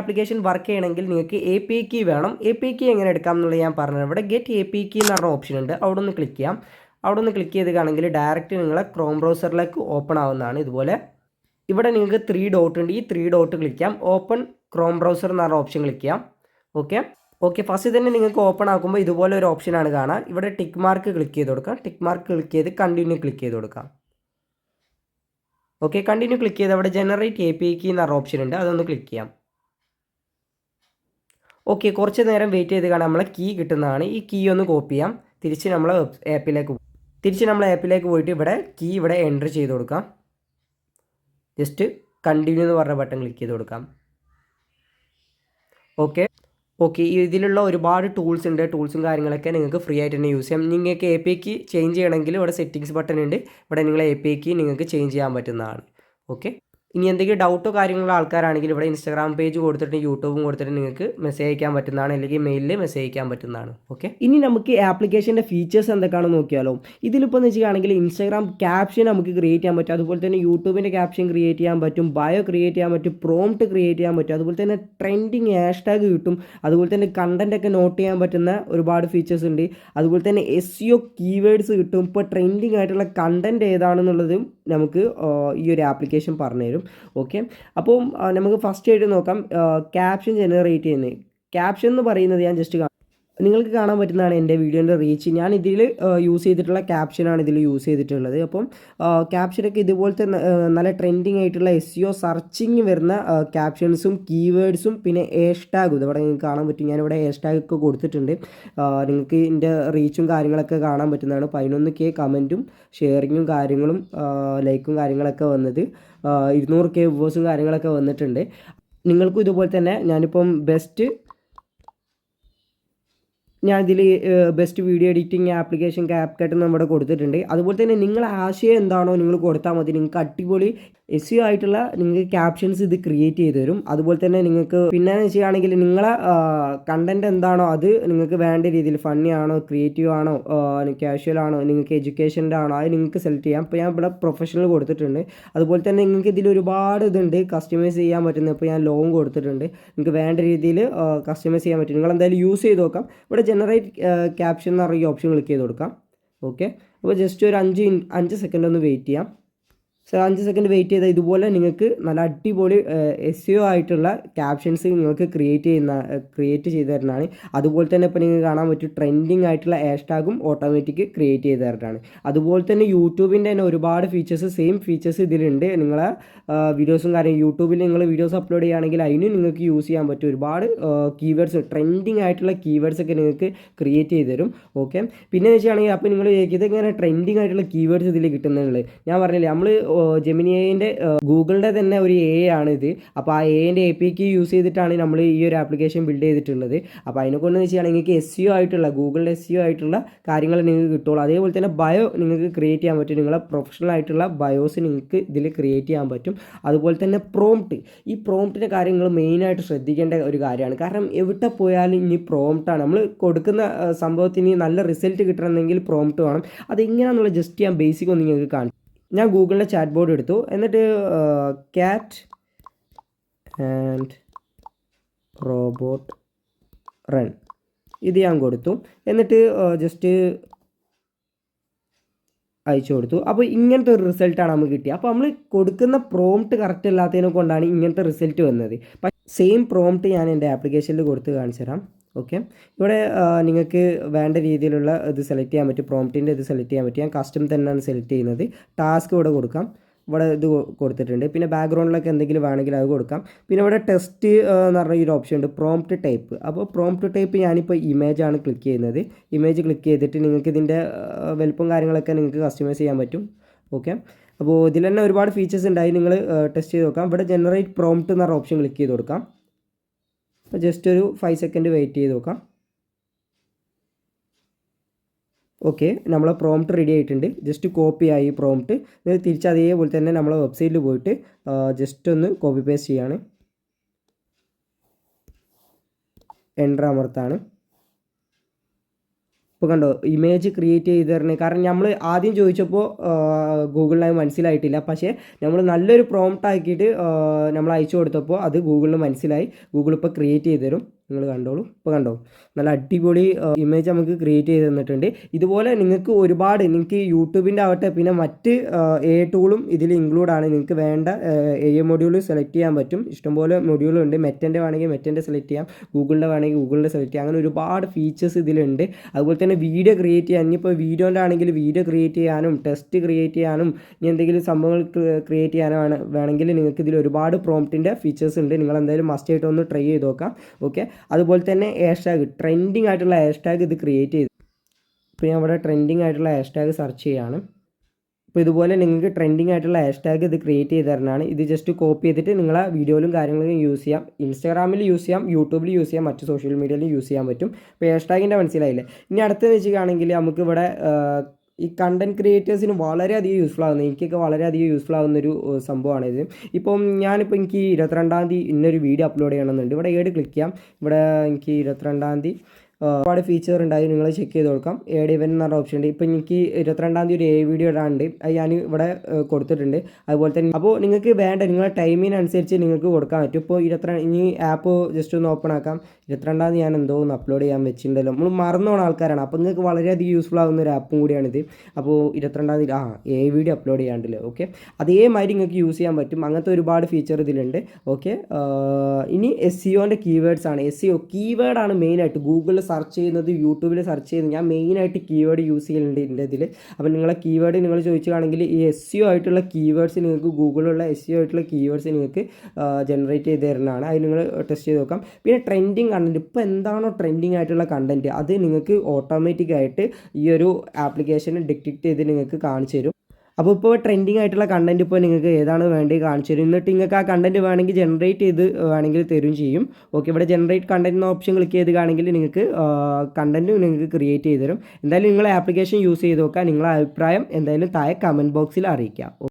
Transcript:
Application work ചെയ്യണമെങ്കിൽ നിങ്ങൾക്ക് API key വേണം. API കീ എങ്ങനെ എടുക്കാം എന്നുള്ളത് ഞാൻ പറഞ്ഞത്. ഇവിടെ ഗെറ്റ് API കീ എന്ന് പറഞ്ഞ ഓപ്ഷൻ ഉണ്ട്, അവിടെ ഒന്ന് ക്ലിക്ക് ചെയ്യാം. അവിടെ ഒന്ന് ക്ലിക്ക് ചെയ്തുകയാണെങ്കിൽ ഡയറക്റ്റ് നിങ്ങളെ ക്രോം ബ്രൗസറിലേക്ക് ഓപ്പൺ ആവുന്നതാണ്. ഇതുപോലെ ഇവിടെ നിങ്ങൾക്ക് 3 ഡോട്ട് ഉണ്ട്, ഈ 3 ഡോട്ട് ക്ലിക്ക് ചെയ്യാം. ഓപ്പൺ ക്രോം ബ്രൗസർ എന്ന് പറഞ്ഞ ഓപ്ഷൻ ക്ലിക്ക് ചെയ്യാം. ഓക്കെ ഫസ്റ്റ് തന്നെ നിങ്ങൾക്ക് ഓപ്പൺ ആക്കുമ്പോൾ ഇതുപോലെ ഒരു ഓപ്ഷനാണ് കാണാം. ഇവിടെ ടിക്ക് മാർക്ക് ക്ലിക്ക് ചെയ്ത് കൊടുക്കാം. ടിക്ക് മാർക്ക് ക്ലിക്ക് ചെയ്ത് കണ്ടിന്യൂ ക്ലിക്ക് ചെയ്ത് കൊടുക്കാം. ഓക്കെ കണ്ടിന്യൂ ക്ലിക്ക് ചെയ്ത് അവിടെ ജനറേറ്റ് API കീ എന്ന് പറഞ്ഞ ഓപ്ഷൻ ഉണ്ട്, അതൊന്ന് ക്ലിക്ക് ചെയ്യാം. ഓക്കെ കുറച്ച് നേരം വെയിറ്റ് ചെയ്ത് കാണാൻ നമ്മളെ കീ കിട്ടുന്നതാണ്. ഈ കീ ഒന്ന് കോപ്പി ചെയ്യാം. തിരിച്ച് നമ്മൾ ആപ്പിലേക്ക് പോയിട്ട് ഇവിടെ കീ ഇവിടെ എൻ്റർ ചെയ്ത് കൊടുക്കാം. ജസ്റ്റ് കണ്ടിന്യൂ എന്ന് പറഞ്ഞ ബട്ടൺ ക്ലിക്ക് ചെയ്ത് കൊടുക്കാം. ഓക്കെ ഇതിലുള്ള ഒരുപാട് ടൂൾസ് ഉണ്ട്. ടൂൾസും കാര്യങ്ങളൊക്കെ നിങ്ങൾക്ക് ഫ്രീ ആയിട്ട് തന്നെ യൂസ് ചെയ്യാം. നിങ്ങൾക്ക് API കീ ചേഞ്ച് ചെയ്യണമെങ്കിൽ ഇവിടെ സെറ്റിങ്സ് ബട്ടൺ ഉണ്ട്, ഇവിടെ നിങ്ങൾ API കീ നിങ്ങൾക്ക് ചേഞ്ച് ചെയ്യാൻ പറ്റുന്നതാണ്. ഓക്കെ ഇനി എന്തെങ്കിലും ഡൗട്ടോ കാര്യങ്ങളോ ആൾക്കാരാണെങ്കിൽ ഇവിടെ ഇൻസ്റ്റാഗ്രാം പേജ് കൊടുത്തിട്ട് യൂട്യൂബും കൊടുത്തിട്ട് നിങ്ങൾക്ക് മെസ്സേജ് അയക്കാൻ പറ്റുന്നതാണ്, അല്ലെങ്കിൽ മെയിലിൽ മെസ്സേജ് അയക്കാൻ പറ്റുന്നതാണ്. ഓക്കെ ഇനി നമുക്ക് ആപ്ലിക്കേഷൻ്റെ ഫീച്ചേഴ്സ് എന്തൊക്കെയാണെന്ന് നോക്കിയാലോ. ഇതിലിപ്പോൾ എന്ന് വെച്ചിട്ടുണ്ടെങ്കിൽ ഇൻസ്റ്റാഗ്രാം ക്യാപ്ഷൻ നമുക്ക് ക്രിയേറ്റ് ചെയ്യാൻ പറ്റും, അതുപോലെ തന്നെ യൂട്യൂബിൻ്റെ ക്യാപ്ഷൻ ക്രിയേറ്റ് ചെയ്യാൻ പറ്റും, ബയോ ക്രിയേറ്റ് ചെയ്യാൻ പറ്റും, പ്രോംപ്റ്റ് ക്രിയേറ്റ് ചെയ്യാൻ പറ്റും, അതുപോലെ തന്നെ ട്രെൻഡിങ് ഹാഷ്ടാഗ് കിട്ടും, അതുപോലെ തന്നെ കണ്ടൻറ്റൊക്കെ നോട്ട് ചെയ്യാൻ പറ്റുന്ന ഒരുപാട് ഫീച്ചേഴ്സ് ഉണ്ട്. അതുപോലെ തന്നെ SEO കീവേഡ്സ് കിട്ടും. ഇപ്പോൾ ട്രെൻഡിങ് ആയിട്ടുള്ള കണ്ടൻറ്റ് ഏതാണെന്നുള്ളതും നമുക്ക് ഈ ഒരു ആപ്ലിക്കേഷൻ പറഞ്ഞുതരും. ഓക്കെ അപ്പോൾ നമുക്ക് ഫസ്റ്റ് ആയിട്ട് നോക്കാം ക്യാപ്ഷൻ ജനറേറ്റ് ചെയ്യുന്നത്. ക്യാപ്ഷൻ എന്ന് പറയുന്നത് ഞാൻ ജസ്റ്റ് നിങ്ങൾക്ക് കാണാൻ പറ്റുന്നതാണ് എൻ്റെ വീഡിയോൻ്റെ റീച്ച്. ഞാൻ ഇതിൽ യൂസ് ചെയ്തിട്ടുള്ള ക്യാപ്ഷനാണ് ഇതിൽ യൂസ് ചെയ്തിട്ടുള്ളത്. അപ്പം ക്യാപ്ഷനൊക്കെ ഇതുപോലത്തെ നല്ല ട്രെൻഡിങ് ആയിട്ടുള്ള SEO സെർച്ചിങ് വരുന്ന ക്യാപ്ഷൻസും കീവേഡ്സും പിന്നെ ഹാഷ്ടാഗും ഇവിടെ നിങ്ങൾക്ക് കാണാൻ പറ്റും. ഞാനിവിടെ ഹാഷ്ടാഗ് ഒക്കെ കൊടുത്തിട്ടുണ്ട്. നിങ്ങൾക്ക് ഇതിൻ്റെ റീച്ചും കാര്യങ്ങളൊക്കെ കാണാൻ പറ്റുന്നതാണ്. 11K കമൻറ്റും ഷെയറിങ്ങും കാര്യങ്ങളും ലൈക്കും കാര്യങ്ങളൊക്കെ വന്നത്, 200K വ്യൂവേഴ്സും കാര്യങ്ങളൊക്കെ വന്നിട്ടുണ്ട്. നിങ്ങൾക്കും ഇതുപോലെ തന്നെ ഞാനിപ്പം ഇതിൽ best video editing application CapCut നമ്മുടെ കൊടുത്തിട്ടുണ്ട്. അതുപോലെ തന്നെ നിങ്ങളെ ആശയം എന്താണോ നിങ്ങൾ കൊടുത്താൽ മതി. നിങ്ങൾക്ക് അടിപൊളി SEO ആയിട്ടുള്ള നിങ്ങൾക്ക് ക്യാപ്ഷൻസ് ഇത് ക്രിയേറ്റ് ചെയ്ത് തരും. അതുപോലെ തന്നെ നിങ്ങൾക്ക് പിന്നെ ചെയ്യുകയാണെങ്കിൽ നിങ്ങളെ കണ്ടൻറ് എന്താണോ അത് നിങ്ങൾക്ക് വേണ്ട രീതിയിൽ ഫണ്ണി ആണോ, ക്രിയേറ്റീവ് ആണോ, കാഷ്വൽ ആണോ, നിങ്ങൾക്ക് എഡ്യൂക്കേഷൻ്റെ ആണോ, അത് നിങ്ങൾക്ക് സെലക്ട് ചെയ്യാം. ഇപ്പോൾ ഞാൻ ഇവിടെ പ്രൊഫഷണൽ കൊടുത്തിട്ടുണ്ട്. അതുപോലെ തന്നെ നിങ്ങൾക്ക് ഇതിൽ ഒരുപാട് ഇതുണ്ട് കസ്റ്റമൈസ് ചെയ്യാൻ പറ്റുന്നത്. ഇപ്പോൾ ഞാൻ ലോങ് കൊടുത്തിട്ടുണ്ട്. നിങ്ങൾക്ക് വേണ്ട രീതിയിൽ കസ്റ്റമൈസ് ചെയ്യാൻ പറ്റും. നിങ്ങൾ എന്തായാലും യൂസ് ചെയ്ത് നോക്കാം. ഇവിടെ ജനറേറ്റ് ക്യാപ്ഷൻ എന്ന് പറയുന്ന ഓപ്ഷൻ ക്ലിക്ക് ചെയ്ത് കൊടുക്കാം. ഓക്കെ അപ്പോൾ ജസ്റ്റ് ഒരു 5 സെക്കൻഡ് ഒന്ന് വെയിറ്റ് ചെയ്യാം. 5 സെക്കൻഡ് വെയിറ്റ് ചെയ്താൽ ഇതുപോലെ നിങ്ങൾക്ക് നല്ല അടിപൊളി SEO ആയിട്ടുള്ള ക്യാപ്ഷൻസ് നിങ്ങൾക്ക് ക്രിയേറ്റ് ചെയ്ത് തരുന്നതാണ്. അതുപോലെ തന്നെ ഇപ്പോൾ നിങ്ങൾക്ക് കാണാൻ പറ്റും ട്രെൻഡിങ് ആയിട്ടുള്ള ഹാഷ്ടാഗും ഓട്ടോമാറ്റിക് ക്രിയേറ്റ് ചെയ്ത് തരുന്നതാണ്. അതുപോലെ തന്നെ യൂട്യൂബിൻ്റെ തന്നെ ഒരുപാട് ഫീച്ചേഴ്സ് സെയിം ഫീച്ചേഴ്സ് ഇതിലുണ്ട്. നിങ്ങളെ വീഡിയോസും യൂട്യൂബിൽ നിങ്ങൾ വീഡിയോസ് അപ്ലോഡ് ചെയ്യുകയാണെങ്കിൽ അതിനും നിങ്ങൾക്ക് യൂസ് ചെയ്യാൻ പറ്റും. ഒരുപാട് കീവേഡ്സ് ട്രെൻഡിങ് ആയിട്ടുള്ള കീവേഡ്സ് ഒക്കെ നിങ്ങൾക്ക് ക്രിയേറ്റ് ചെയ്ത് തരും. ഓക്കെ പിന്നെ വെച്ചാണെങ്കിൽ അപ്പോൾ നിങ്ങൾ ഇതെങ്ങനെ ട്രെൻഡിങ് ആയിട്ടുള്ള കീവേഡ്സ് ഇതിൽ കിട്ടുന്നുള്ളത് ഞാൻ പറഞ്ഞില്ലേ. നമ്മൾ ജെമിനി AI ഗൂഗിളിൻ്റെ തന്നെ ഒരു AI ആണ് ഇത്. അപ്പോൾ ആ AIൻ്റെ API കീ യൂസ് ചെയ്തിട്ടാണ് നമ്മൾ ഈ ഒരു ആപ്ലിക്കേഷൻ ബിൽഡ് ചെയ്തിട്ടുള്ളത്. അപ്പോൾ അതിനെക്കൊണ്ട് വെച്ചാണെങ്കിൽ നിങ്ങൾക്ക് SEO ആയിട്ടുള്ള ഗൂഗിളിൻ്റെ SEO ആയിട്ടുള്ള കാര്യങ്ങൾ നിങ്ങൾക്ക് കിട്ടുള്ളൂ. അതേപോലെ തന്നെ ബയോ നിങ്ങൾക്ക് ക്രിയേറ്റ് ചെയ്യാൻ പറ്റും. നിങ്ങളെ പ്രൊഫഷണൽ ആയിട്ടുള്ള ബയോസ് നിങ്ങൾക്ക് ഇതിൽ ക്രിയേറ്റ് ചെയ്യാൻ പറ്റും. അതുപോലെ തന്നെ ഈ പ്രോംപ്റ്റിൻ്റെ കാര്യങ്ങൾ മെയിനായിട്ട് ശ്രദ്ധിക്കേണ്ട ഒരു കാര്യമാണ്. കാരണം എവിടെ പോയാലും ഇനി പ്രോംപ്റ്റാണ് നമ്മൾ കൊടുക്കുന്ന സംഭവത്തിന് നല്ല റിസൾട്ട് കിട്ടണമെങ്കിൽ പ്രോംപ്റ്റ് വേണം. അതെങ്ങനെയാണെന്നുള്ള ജസ്റ്റ് ഞാൻ ബേസിക് ഒന്ന് നിങ്ങൾക്ക് കാണിച്ചു. ഞാൻ ഗൂഗിളിൻ്റെ ചാറ്റ് ബോർഡ് എടുത്തു, എന്നിട്ട് ക്യാറ്റ് ആൻഡ് റോബോട്ട് റൺ ഇത് ഞാൻ കൊടുത്തു. എന്നിട്ട് ജസ്റ്റ് അയച്ചു കൊടുത്തു. അപ്പോൾ ഇങ്ങനത്തെ ഒരു റിസൾട്ടാണ് നമുക്ക് കിട്ടിയത്. അപ്പോൾ നമ്മൾ കൊടുക്കുന്ന പ്രോംപ്റ്റ് കറക്റ്റ് അല്ലാത്തതിനെ കൊണ്ടാണ് ഇങ്ങനത്തെ റിസൾട്ട് വന്നത്. സെയിം പ്രോംപ്റ്റ് ഞാൻ എൻ്റെ ആപ്ലിക്കേഷനിൽ കൊടുത്ത് കാണിച്ചു തരാം. ഓക്കെ ഇവിടെ നിങ്ങൾക്ക് വേണ്ട രീതിയിലുള്ള ഇത് സെലക്ട് ചെയ്യാൻ പറ്റും. പ്രോംപ്റ്റിൻ്റെ ഇത് സെലക്ട് ചെയ്യാൻ പറ്റും. ഞാൻ കസ്റ്റം തന്നെയാണ് സെലക്ട് ചെയ്യുന്നത്. ടാസ്ക് ഇവിടെ കൊടുക്കാം. ഇവിടെ ഇത് കൊടുത്തിട്ടുണ്ട്. പിന്നെ ബാക്ക്ഗ്രൗണ്ടിലൊക്കെ എന്തെങ്കിലും വേണമെങ്കിൽ അത് കൊടുക്കാം. പിന്നെ ഇവിടെ ടെസ്റ്റ് എന്ന് പറഞ്ഞ ഒരു ഓപ്ഷൻ ഉണ്ട്, പ്രോംപ്റ്റ് ടൈപ്പ്. അപ്പോൾ പ്രോംപ്റ്റ് ടൈപ്പ് ഞാനിപ്പോൾ ഇമേജാണ് ക്ലിക്ക് ചെയ്യുന്നത്. ഇമേജ് ക്ലിക്ക് ചെയ്തിട്ട് നിങ്ങൾക്ക് ഇതിൻ്റെ വലുപ്പം കാര്യങ്ങളൊക്കെ നിങ്ങൾക്ക് കസ്റ്റമൈസ് ചെയ്യാൻ പറ്റും. ഓക്കെ അപ്പോൾ ഇതിൽ തന്നെ ഒരുപാട് ഫീച്ചേഴ്സ് ഉണ്ടായി. നിങ്ങൾ ടെസ്റ്റ് ചെയ്ത് നോക്കാം. ഇവിടെ ജനറേറ്റ് പ്രോംപ്റ്റ് എന്ന് പറഞ്ഞ ഓപ്ഷൻ ക്ലിക്ക് ചെയ്ത് കൊടുക്കാം. അപ്പോൾ ജസ്റ്റ് ഒരു 5 സെക്കൻഡ് വെയിറ്റ് ചെയ്ത് നോക്കാം. ഓക്കെ നമ്മളെ പ്രോംപ്റ്റ് റെഡി ആയിട്ടുണ്ട്. ജസ്റ്റ് കോപ്പി ആയി പ്രോംപ്റ്റ്. തിരിച്ച് അതേപോലെ തന്നെ നമ്മളെ വെബ്സൈറ്റിൽ പോയിട്ട് ജസ്റ്റ് ഒന്ന് കോപ്പി പേസ്റ്റ് ചെയ്യാണ്. എൻ്റർ അമർത്താണ്. ഇപ്പോൾ കണ്ടോ ഇമേജ് ക്രിയേറ്റ് ചെയ്ത് തരണേ. കാരണം നമ്മൾ ആദ്യം ചോദിച്ചപ്പോൾ ഗൂഗിളിന് മനസ്സിലായിട്ടില്ല. പക്ഷേ നമ്മൾ നല്ലൊരു പ്രോംപ്റ്റ് ആക്കിയിട്ട് നമ്മൾ അയച്ചു കൊടുത്തപ്പോൾ അത് ഗൂഗിളിന് മനസ്സിലായി. ഗൂഗിൾ ഇപ്പോൾ ക്രിയേറ്റ് ചെയ്ത് തരും. നിങ്ങൾ കണ്ടോളൂ. ഇപ്പോൾ കണ്ടോ നല്ല അടിപൊളി ഇമേജ് നമുക്ക് ക്രിയേറ്റ് ചെയ്ത് തന്നിട്ടുണ്ട്. ഇതുപോലെ നിങ്ങൾക്ക് ഒരുപാട് നിങ്ങൾക്ക് യൂട്യൂബിൻ്റെ ആവട്ടെ പിന്നെ മറ്റ് AI ടൂളും ഇതിൽ ഇൻക്ലൂഡ് ആണ്. നിങ്ങൾക്ക് വേണ്ട AI മൊഡ്യൂൾ സെലക്ട് ചെയ്യാൻ പറ്റും. ഇഷ്ടംപോലെ മൊഡ്യൂളുണ്ട്. മെറ്റൻ്റെ വേണമെങ്കിൽ മെറ്റൻ്റെ സെലക്ട് ചെയ്യാം, ഗൂഗിളിൻ്റെ വേണമെങ്കിൽ ഗൂഗിളിൻ്റെ സെലക്ട് ചെയ്യാം. അങ്ങനെ ഒരുപാട് ഫീച്ചേഴ്സ് ഇതിലുണ്ട്. അതുപോലെ തന്നെ വീഡിയോ ക്രിയേറ്റ് ചെയ്യാൻ, ഇനിയിപ്പോൾ വീഡിയോൻ്റെ ആണെങ്കിൽ വീഡിയോ ക്രിയേറ്റ് ചെയ്യാനും ടെക്സ്റ്റ് ക്രിയേറ്റ് ചെയ്യാനും ഇനി എന്തെങ്കിലും സംഭവങ്ങൾ ക്രിയേറ്റ് ചെയ്യാനാണ് വേണമെങ്കിൽ നിങ്ങൾക്ക് ഇതിൽ ഒരുപാട് പ്രോംപ്റ്റിൻ്റെ ഫീച്ചേഴ്സ് ഉണ്ട്. നിങ്ങൾ എന്തായാലും മസ്റ്റ് ആയിട്ട് ഒന്ന് ട്രൈ ചെയ്ത് നോക്കാം. ഓക്കെ, അതുപോലെ തന്നെ ഹാഷ്ടാഗ് ട്രെൻഡിങ് ആയിട്ടുള്ള ഹാഷ്ടാഗ് ഇത് ക്രിയേറ്റ് ചെയ്ത്. ഇപ്പോൾ ഞാൻ ഇവിടെ ട്രെൻഡിങ് ആയിട്ടുള്ള ഹാഷ്ടാഗ് സെർച്ച് ചെയ്യാണ്. അപ്പോൾ ഇതുപോലെ നിങ്ങൾക്ക് ട്രെൻഡിങ് ആയിട്ടുള്ള ഹാഷ്ടാഗ് ഇത് ക്രിയേറ്റ് ചെയ്ത് തരുന്നതാണ്. ഇത് ജസ്റ്റ് കോപ്പി ചെയ്തിട്ട് നിങ്ങളെ വീഡിയോയിലും കാര്യങ്ങളിലും യൂസ് ചെയ്യാം. ഇൻസ്റ്റാഗ്രാമിൽ യൂസ് ചെയ്യാം, യൂട്യൂബിൽ യൂസ് ചെയ്യാം, മറ്റ് സോഷ്യൽ മീഡിയയിലും യൂസ് ചെയ്യാൻ പറ്റും. ഇപ്പോൾ ഹാഷ്ടാഗിൻ്റെ മനസ്സിലായില്ലേ. ഇനി അടുത്തെന്ന് വെച്ചിട്ടാണെങ്കിൽ നമുക്കിവിടെ ഈ കണ്ടൻറ് ക്രിയേറ്റേഴ്സിന് വളരെയധികം യൂസ്ഫുൾ ആകുന്നത്, എനിക്കൊക്കെ വളരെയധികം യൂസ്ഫുൾ ആകുന്നൊരു സംഭവമാണിത്. ഇപ്പം ഞാനിപ്പോൾ എനിക്ക് 22-ാം തീയതി ഇന്നൊരു വീഡിയോ അപ്ലോഡ് ചെയ്യണമെന്നുണ്ട്. ഇവിടെ ക്ലിക്ക് ചെയ്യാം. ഇവിടെ എനിക്ക് 22-ാം തീയതി ഒരുപാട് ഫീച്ചർ ഉണ്ടായി, നിങ്ങൾ ചെക്ക് ചെയ്ത് കൊടുക്കാം. ഏഡ് ഇവൻ എന്ന് പറഞ്ഞ ഓപ്ഷൻ ഉണ്ട്. ഇപ്പോൾ എനിക്ക് 22-ാം തീയതി ഒരു വീഡിയോ ഇടാനുണ്ട്, അത് ഞാൻ ഇവിടെ കൊടുത്തിട്ടുണ്ട്. അതുപോലെ തന്നെ അപ്പോൾ നിങ്ങൾക്ക് വേണ്ട നിങ്ങളുടെ ടൈമിനനുസരിച്ച് നിങ്ങൾക്ക് കൊടുക്കാൻ പറ്റും. ഇപ്പോൾ ഇനി ആപ്പ് ജസ്റ്റ് ഒന്ന് ഓപ്പൺ ആക്കാം. 22-ാം തീയതി ഞാൻ എന്തോ ഒന്ന് അപ്ലോഡ് ചെയ്യാൻ വെച്ചിട്ടുണ്ടല്ലോ, നമ്മൾ മറന്നു പോകുന്ന ആൾക്കാരാണ്. അപ്പോൾ നിങ്ങൾക്ക് വളരെയധികം യൂസ്ഫുൾ ആകുന്ന ഒരു ആപ്പും കൂടിയാണിത്. അപ്പോൾ 22-ാം തീയതി വീഡിയോ അപ്ലോഡ് ചെയ്യാണ്ടല്ലോ. ഓക്കെ, അതേമാതിരി നിങ്ങൾക്ക് യൂസ് ചെയ്യാൻ പറ്റും. അങ്ങനത്തെ ഒരുപാട് ഫീച്ചർ ഇതിലുണ്ട്. ഓക്കെ, ഇനി SEOൻ്റെ കീവേഡ്സ് ആണ്. SEO കീവേഡാണ് മെയിനായിട്ട്. ഗൂഗിളിൽ സെർച്ച് ചെയ്യുന്നത്, യൂട്യൂബിൽ സെർച്ച് ചെയ്യുന്നത്, ഞാൻ മെയിനായിട്ട് കീവേഡ് യൂസ് ചെയ്യുന്നുണ്ട് ഇതിൻ്റെ ഇതിൽ. അപ്പോൾ നിങ്ങളെ കീവേഡ് നിങ്ങൾ ചോദിക്കുകയാണെങ്കിൽ ഈ SEO ആയിട്ടുള്ള കീവേഡ്സ് നിങ്ങൾക്ക് ഗൂഗിളിലുള്ള SEO ആയിട്ടുള്ള കീവേഡ്സ് നിങ്ങൾക്ക് ജനറേറ്റ് ചെയ്ത് തരുന്നതാണ്. അത് നിങ്ങൾ ടെസ്റ്റ് ചെയ്ത് നോക്കാം. പിന്നെ ട്രെൻഡിങ് കണ്ടൻറ്റ്, ഇപ്പോൾ എന്താണോ ട്രെൻഡിങ് ആയിട്ടുള്ള കണ്ടൻറ്റ് അത് നിങ്ങൾക്ക് ഓട്ടോമാറ്റിക്കായിട്ട് ഈ ഒരു ആപ്ലിക്കേഷന് ഡിറ്റക്റ്റ് ചെയ്ത് നിങ്ങൾക്ക് കാണിച്ചു തരും. അപ്പോൾ ഇപ്പോൾ ട്രെൻഡിങ് ആയിട്ടുള്ള കണ്ടൻറ്റ് ഇപ്പോൾ നിങ്ങൾക്ക് ഏതാണ് വേണ്ടത് കാണിച്ചു തരും. എന്നിട്ട് നിങ്ങൾക്ക് ആ കണ്ടൻറ്റ് വേണമെങ്കിൽ ജനറേറ്റ് ചെയ്ത് വേണമെങ്കിൽ തരും ചെയ്യും. ഓക്കെ, ഇവിടെ ജനറേറ്റ് കണ്ടൻറ്റ് എന്ന ഓപ്ഷൻ ക്ലിക്ക് ചെയ്ത് കാണുമെങ്കിൽ നിങ്ങൾക്ക് കണ്ടൻറ്റ് നിങ്ങൾക്ക് ക്രിയേറ്റ് ചെയ്ത് തരും. എന്തായാലും നിങ്ങൾ ആപ്ലിക്കേഷൻ യൂസ് ചെയ്ത് നോക്കുക. നിങ്ങളുടെ അഭിപ്രായം എന്തായാലും താഴെ കമൻറ്റ് ബോക്സിൽ അറിയിക്കുക.